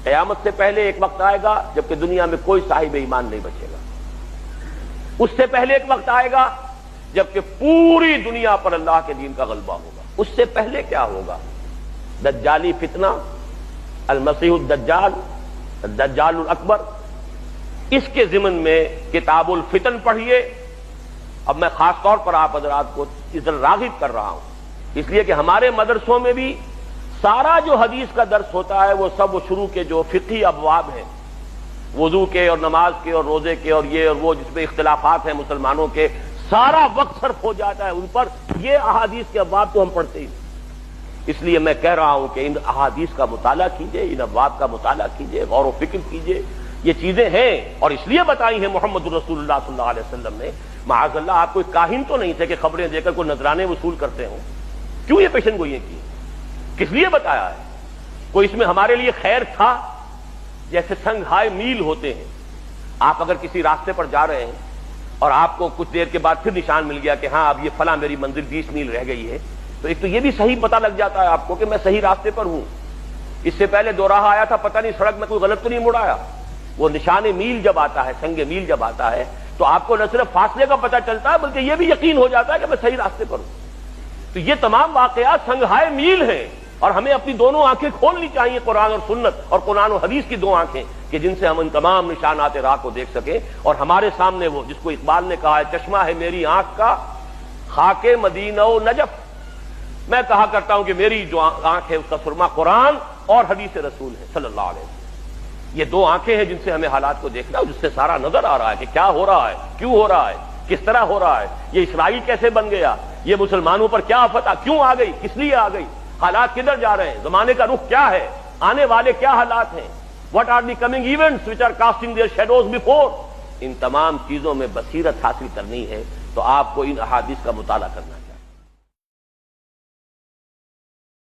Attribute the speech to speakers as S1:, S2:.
S1: قیامت سے پہلے ایک وقت آئے گا جبکہ دنیا میں کوئی صاحب ایمان نہیں بچے گا. اس سے پہلے ایک وقت آئے گا جبکہ پوری دنیا پر اللہ کے دین کا غلبہ ہوگا. اس سے پہلے کیا ہوگا؟ دجالی فتنہ، المسیح الدجال، الدجال الاکبر. اس کے ضمن میں کتاب الفتن پڑھیے. اب میں خاص طور پر آپ حضرات کو اس طرح راغب کر رہا ہوں، اس لیے کہ ہمارے مدرسوں میں بھی سارا جو حدیث کا درس ہوتا ہے وہ سب شروع کے جو فقہی ابواب ہیں، وضو کے اور نماز کے اور روزے کے اور یہ اور وہ جس میں اختلافات ہیں مسلمانوں کے، سارا وقت صرف ہو جاتا ہے ان پر. یہ احادیث کے ابواب تو ہم پڑھتے ہی. اس لیے میں کہہ رہا ہوں کہ ان احادیث کا مطالعہ کیجئے، ان ابواب کا مطالعہ کیجئے، غور و فکر کیجئے. یہ چیزیں ہیں اور اس لیے بتائی ہیں محمد رسول اللہ صلی اللہ علیہ وسلم نے. معاذ اللہ آپ کوئی کاہن تو نہیں تھے کہ خبریں دے کر کوئی نذرانے وصول کرتے ہوں. کیوں یہ پیشن گوئیاں کی؟ کس لیے بتایا ہے؟ کوئی اس میں ہمارے لیے خیر تھا؟ جیسے سنگھائے میل ہوتے ہیں، آپ اگر کسی راستے پر جا رہے ہیں اور آپ کو کچھ دیر کے بعد پھر نشان مل گیا کہ ہاں اب یہ فلاں میری منزل 20 میل رہ گئی ہے، تو ایک تو یہ بھی صحیح پتہ لگ جاتا ہے آپ کو کہ میں صحیح راستے پر ہوں. اس سے پہلے دو راہ آیا تھا، پتہ نہیں سڑک میں کوئی غلط تو نہیں مڑ آیا. وہ نشان میل جب آتا ہے، سنگ میل جب آتا ہے، تو آپ کو نہ صرف فاصلے کا پتہ چلتا ہے بلکہ یہ بھی یقین ہو جاتا ہے کہ میں صحیح راستے پر ہوں. تو یہ تمام واقعات سنگھائے میل ہیں اور ہمیں اپنی دونوں آنکھیں کھولنی چاہیے، قرآن اور سنت اور قرآن و حدیث کی دو آنکھیں، کہ جن سے ہم ان تمام نشانات راہ کو دیکھ سکیں. اور ہمارے سامنے وہ جس کو اقبال نے کہا ہے چشمہ ہے میری آنکھ کا خاک مدینہ و نجف. میں کہا کرتا ہوں کہ میری جو آنکھ ہے اس کا سرما قرآن اور حدیث رسول ہے صلی اللہ علیہ وسلم. یہ دو آنکھیں ہیں جن سے ہمیں حالات کو دیکھنا ہے، جس سے سارا نظر آ رہا ہے کہ کیا ہو رہا ہے، کیوں ہو رہا ہے، کس طرح ہو رہا ہے، یہ اسرائیل کیسے بن گیا، یہ مسلمانوں پر کیا آفت کیوں آ گئی، کس لیے آ گئی، حالات کدھر جا رہے ہیں، زمانے کا رخ کیا ہے، آنے والے کیا حالات ہیں، what are the coming events which are casting their shadows before. ان تمام چیزوں میں بصیرت حاصل کرنی ہے تو آپ کو ان احادیث کا مطالعہ کرنا ہے.